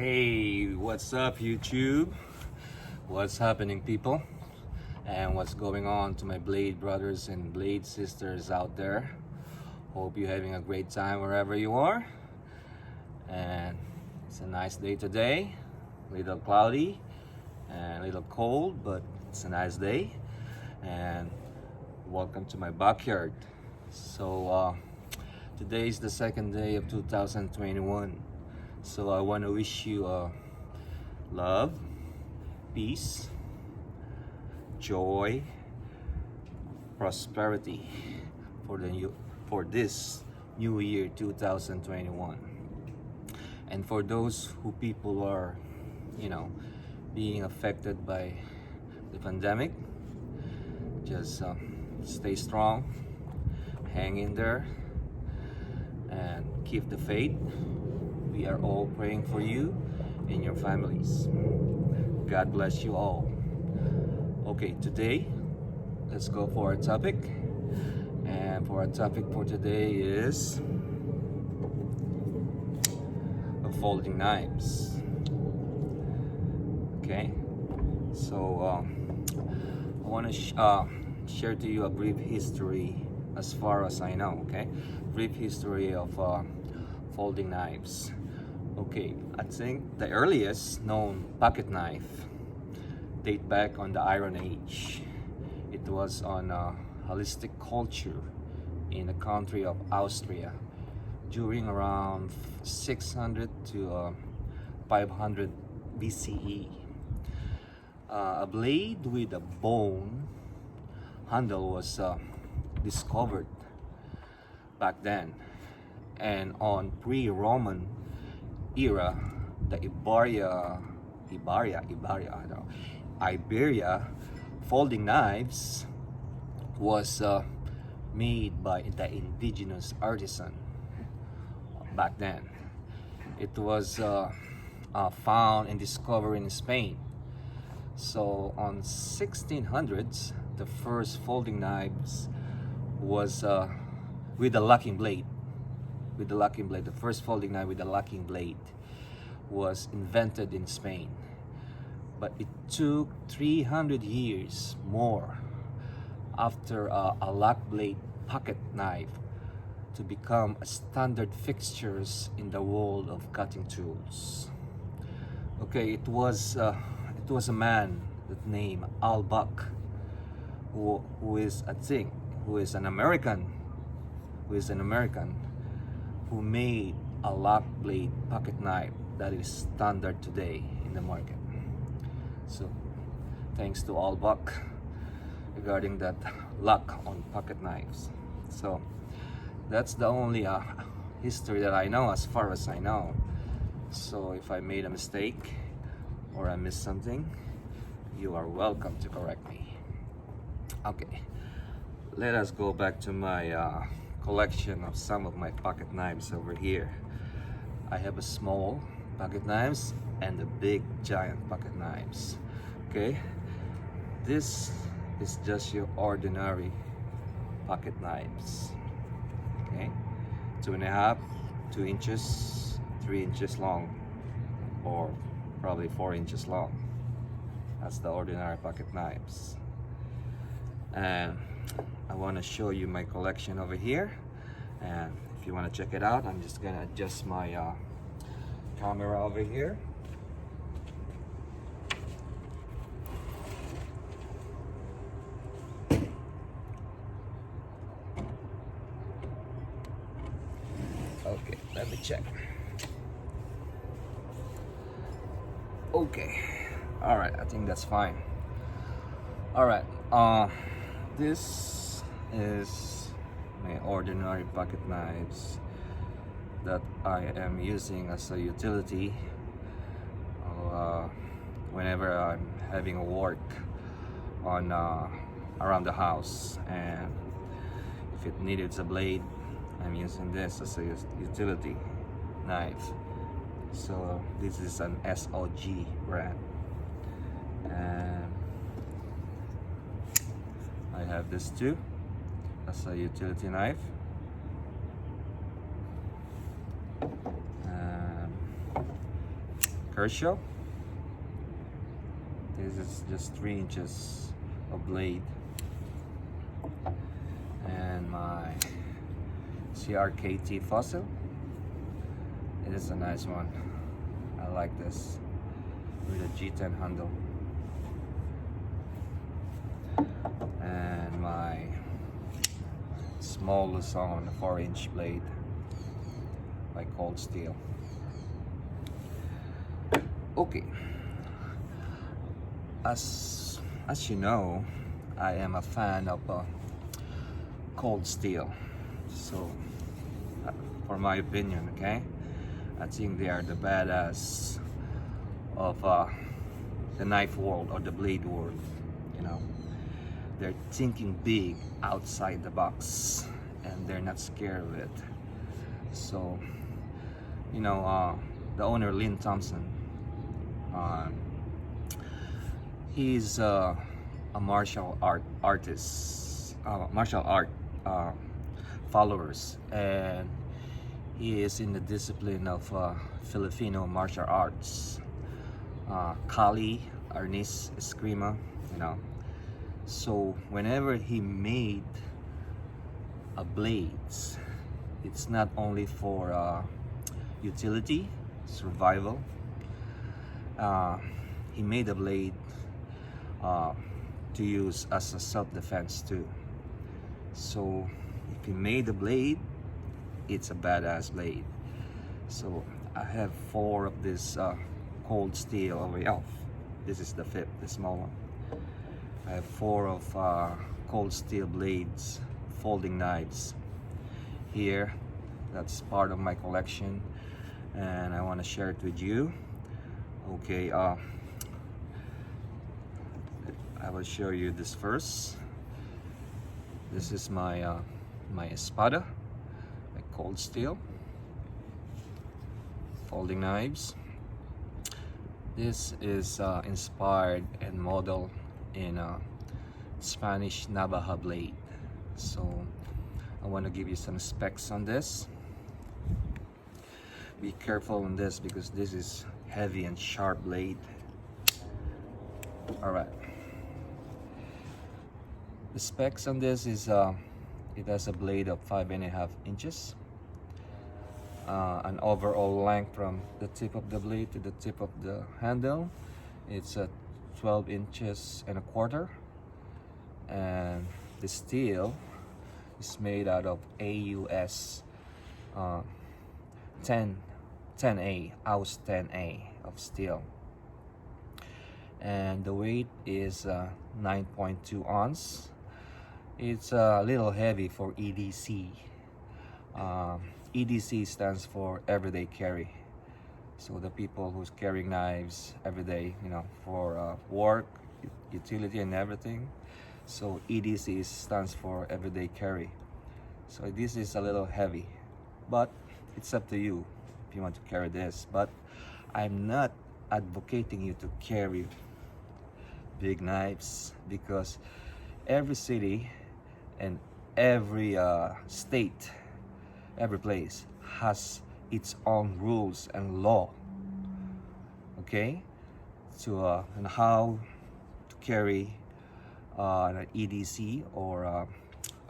Hey, what's up, YouTube? What's happening, people? And what's going on to my Blade brothers and Blade sisters out there? Hope you're having a great time wherever you are. And it's a nice day today. A little cloudy and a little cold, but it's a nice day. And welcome to my backyard. So, today is the second day of 2021. So I want to wish you love, peace, joy, prosperity for this new year 2021. And for those who people are, being affected by the pandemic, just stay strong, hang in there, and keep the faith. We are all praying for you and your families. God bless you all. Okay, today, let's go for our topic. And for our topic for today is folding knives. Okay, so I want to share to you a brief history as far as I know. Okay, brief history of folding knives. Okay, I think the earliest known pocket knife date back on the Iron Age. It was on Hellenistic culture in the country of Austria during around 600 to 500 BCE. A blade with a bone handle was discovered back then, and on pre-Roman era, the Iberia folding knives was made by the indigenous artisan back then. It was found and discovered in Spain. So on 1600s, the first folding knives was with a locking blade. The first folding knife with a locking blade was invented in Spain. But it took 300 years more after a lock blade pocket knife to become a standard fixtures in the world of cutting tools. Okay, it was a man that named Albach, who is an American, who made a lock blade pocket knife that is standard today in the market. So thanks to Albach regarding that lock on pocket knives. So that's the only history that I know as far as I know. So if I made a mistake or I missed something, you are welcome to correct me. Okay, let us go back to my collection of some of my pocket knives over here. I have a small pocket knives and the big giant pocket knives. Okay, this is just your ordinary pocket knives. Okay, 2.5, 2 inches, 3 inches long, or probably 4 inches long. That's the ordinary pocket knives. And I want to show you my collection over here, and if you want to check it out, I'm just gonna adjust my camera over here. Okay, let me check. Okay, all right, I think that's fine. All right, this is my ordinary pocket knives that I am using as a utility whenever I'm having a work on around the house, and if it needed a blade, I'm using this as a utility knife. So this is an SOG brand, and I have this too as a utility knife. Kershaw. This is just 3 inches of blade. And my CRKT fossil. It is a nice one. I like this with a G10 handle. And my small Luzon 4-inch blade by Cold Steel. Okay, as you know, I am a fan of Cold Steel. So for my opinion, okay, I think they are the badass of the knife world or the blade world. You know, they're thinking big outside the box and they're not scared of it. So, you know, the owner, Lynn Thompson, he's a martial art followers, and he is in the discipline of Filipino martial arts, Kali, Arnis, Eskrima, you know. So whenever he made a blades, it's not only for utility, survival. He made a blade to use as a self-defense too. So if he made a blade, it's a badass blade. So I have 4 of this Cold Steel over here. Oh, this is the 5th, the small one. I have 4 of Cold Steel blades, folding knives here. That's part of my collection and I want to share it with you. Okay, I will show you this first. This is my my espada, my Cold Steel folding knives. This is inspired and modeled in Spanish Navaja blade. So I want to give you some specs on this. Be careful on this because this is heavy and sharp blade. All right. The specs on this is it has a blade of 5.5 inches, an overall length from the tip of the blade to the tip of the handle. It's 12 inches and a quarter, and the steel is made out of AUS 10A, AUS 10A of steel, and the weight is 9.2 ounce. It's a little heavy for EDC. EDC stands for everyday carry. So the people who's carrying knives every day, you know, for work, utility and everything. So EDC stands for everyday carry. So this is a little heavy, but it's up to you if you want to carry this. But I'm not advocating you to carry big knives because every city and every state, every place has its own rules and law, okay, to and how to carry an EDC or a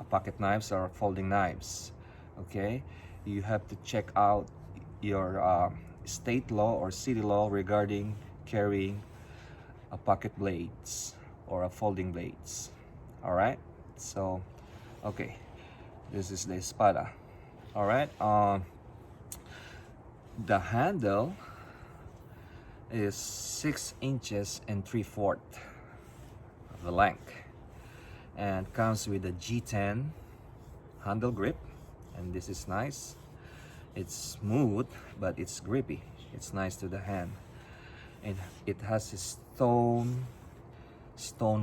pocket knives or folding knives. Okay, you have to check out your state law or city law regarding carrying a pocket blades or a folding blades. All right, so okay, this is the espada. All right, the handle is 6 inches and 3/4 of the length, and comes with a G10 handle grip, and this is nice. It's smooth, but it's grippy. It's nice to the hand, and it has a stone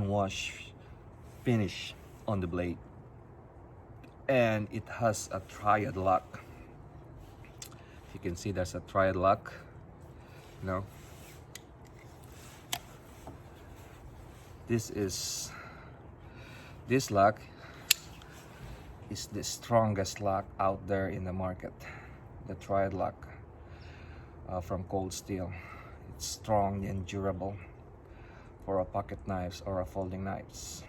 wash finish on the blade, and it has a triad lock. If you can see, there's a triad lock, you know. This lock is the strongest lock out there in the market, the triad lock from Cold Steel. strong and durable for a pocket knives or a folding knives.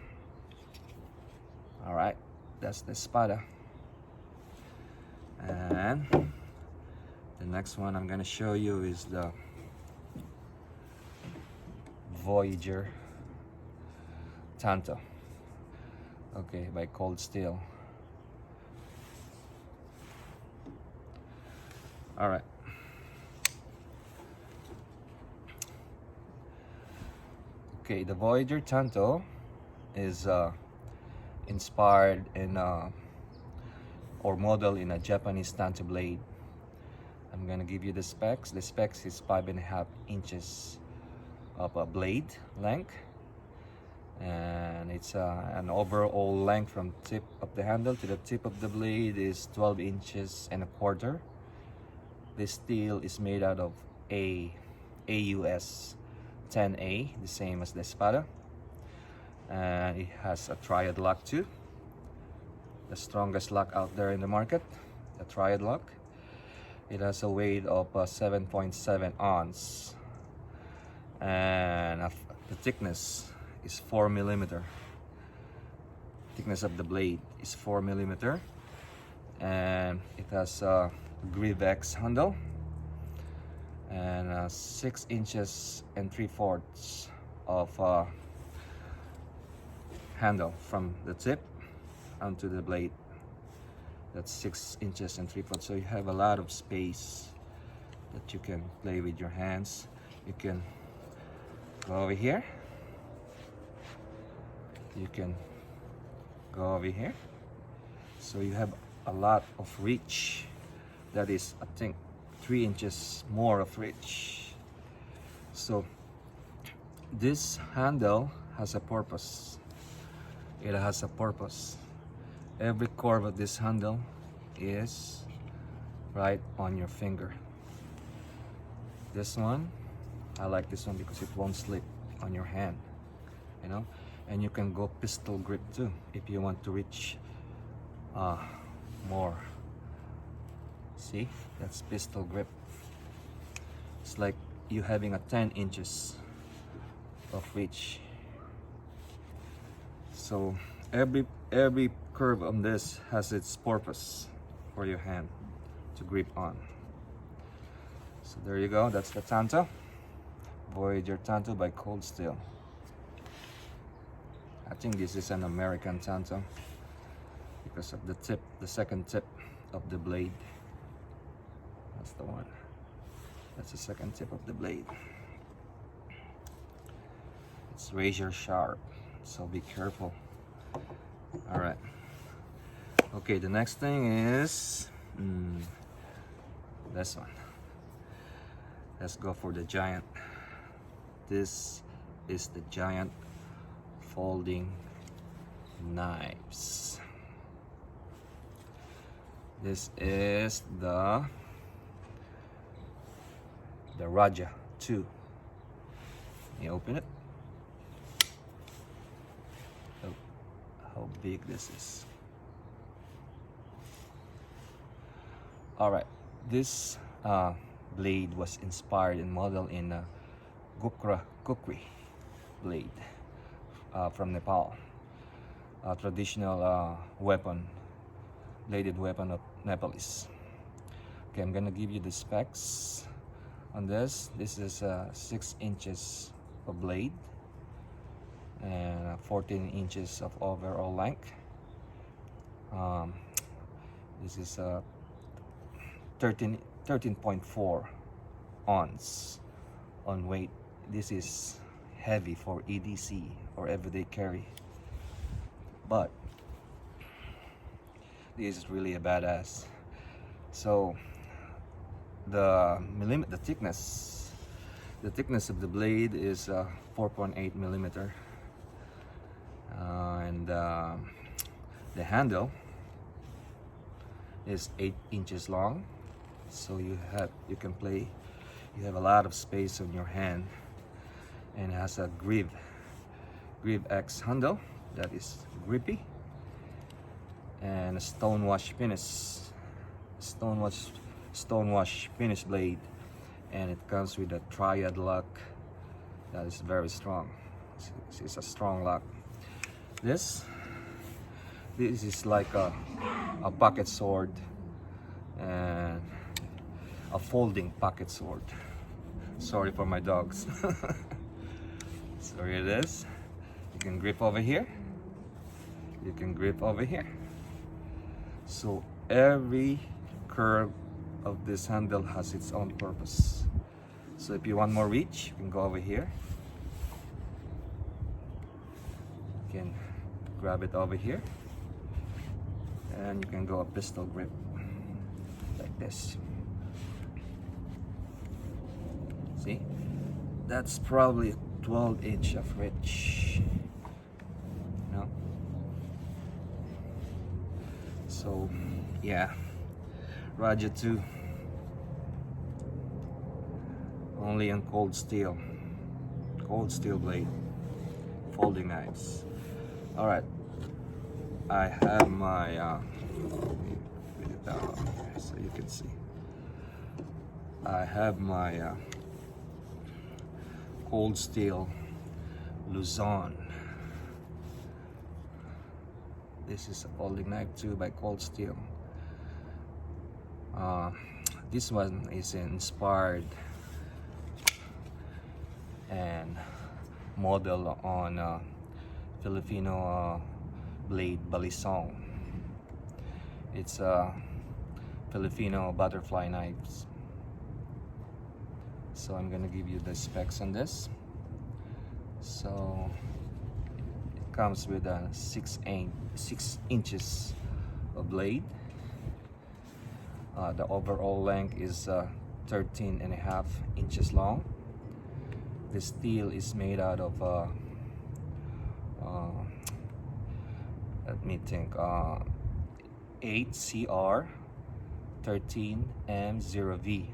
All right, that's the espada. And the next one I'm gonna show you is the Voyager Tanto, okay, by Cold Steel. All right, okay, the Voyager Tanto is inspired in or modeled in a Japanese Tanto blade. I'm gonna give you the specs. The specs is 5.5 inches of a blade length, and it's an overall length from tip of the handle to the tip of the blade is 12 inches and a quarter. This steel is made out of AUS 10A, the same as the espada, and it has a triad lock too, the strongest lock out there in the market, the triad lock. It has a weight of 7.7 ounce, and the thickness is 4 millimeter. Thickness of the blade is 4 millimeter, and it has a Grieve X handle and 6 inches and 3/4 of handle from the tip onto the blade. That's 6 inches and 3/4, so you have a lot of space that you can play with your hands. You can go over here, you can go over here, so you have a lot of reach. That is, I think, 3 inches more of reach. So this handle has a purpose. It has a purpose. Every curve of this handle is right on your finger. This one, I like this one because it won't slip on your hand, you know. And you can go pistol grip too if you want to reach more. See, that's pistol grip. It's like you having a 10 inches of reach. So every curve on this has its purpose for your hand to grip on. So there you go, that's the Tanto, Voyager Tanto by Cold Steel. I think this is an American Tanto because of the tip, the second tip of the blade. That's the one. That's the second tip of the blade. It's razor sharp, so be careful. All right. Okay, the next thing is this one. Let's go for the giant. This is the giant folding knives. This is the Raja 2. Let me open it. Oh, how big this is. Alright, this blade was inspired and modeled in a kukri blade from Nepal. A traditional weapon, bladed weapon of Nepalese. Okay, I'm gonna give you the specs on this. This is 6 inches of blade and 14 inches of overall length. This is 13.4 ounce on weight. This is heavy for EDC or everyday carry, but this is really a badass. So the thickness of the blade is 4.8 millimeter, and the handle is 8 inches long. So you have a lot of space on your hand, and it has a Grieve X handle that is grippy, and a stonewash finish blade, and it comes with a triad lock that is very strong. This is a strong lock. This is like a pocket sword and a folding pocket sword. Sorry for my dogs. So here it is. You can grip over here. You can grip over here. So every curve of this handle has its own purpose. So if you want more reach, you can go over here. You can grab it over here, and you can go a pistol grip like this. See, that's probably 12 inch of reach. No? So yeah, Voyager 2 only on cold steel blade, folding knives. All right, I have my put it down so you can see. I have my cold steel Luzon. This is a folding knife too by Cold Steel. This one is inspired and model on Filipino blade balisong. It's a Filipino butterfly knives. So I'm gonna give you the specs on this. So it comes with a 6 inches of blade. The overall length is 13.5 inches long. The steel is made out of let me think, 8CR 13M0V,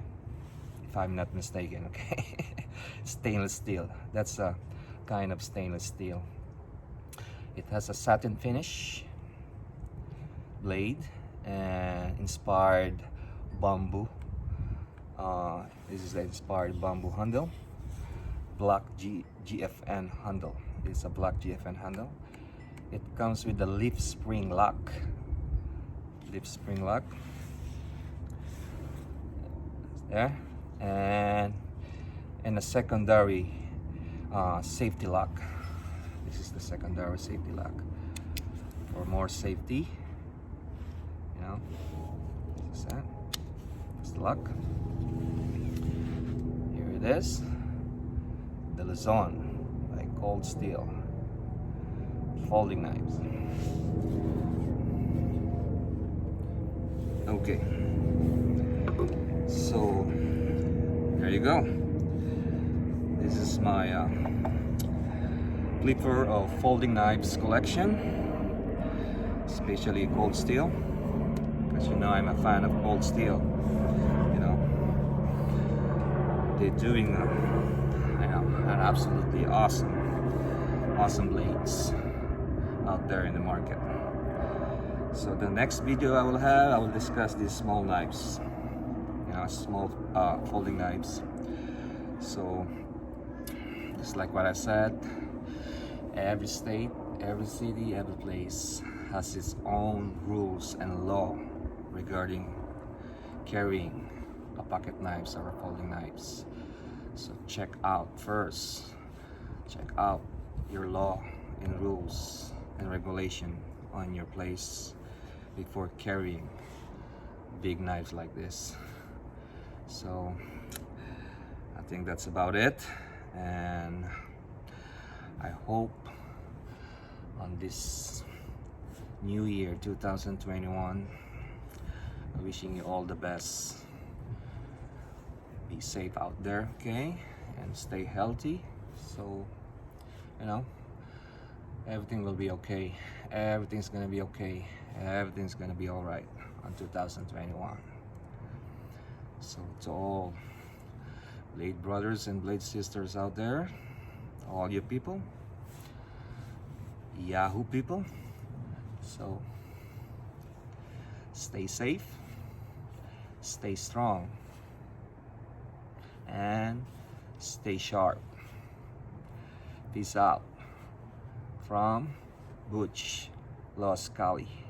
if I'm not mistaken. Okay. Stainless steel. That's a kind of stainless steel. It has a satin finish blade and inspired bamboo. This is the inspired bamboo handle. Black GFN handle. It's a black GFN handle. It comes with the leaf spring lock. There, and a secondary safety lock. This is the secondary safety lock for more safety. You know, this is that. That's the lock. Here it is. The Luzon by Cold Steel folding knives. Okay, so there you go. This is my flipper of folding knives collection, especially Cold Steel, because you know I'm a fan of Cold Steel. You know, they're doing an absolutely awesome blades out there in the market. So the next video I will discuss these small knives, you know, small folding knives. So just like what I said, every state, every city, every place has its own rules and law regarding carrying a pocket knives or folding knives. So check out your law and rules and regulation on your place before carrying big knives like this. So I think that's about it, and I hope on this new year 2021, I'm wishing you all the best. Be safe out there, okay, and stay healthy. So you know, everything will be okay. Everything's gonna be okay. Everything's gonna be all right on 2021. So to all blade brothers and blade sisters out there, all you people, Yahoo people, so stay safe, stay strong, Stay sharp. Peace out from Butch Los Cali.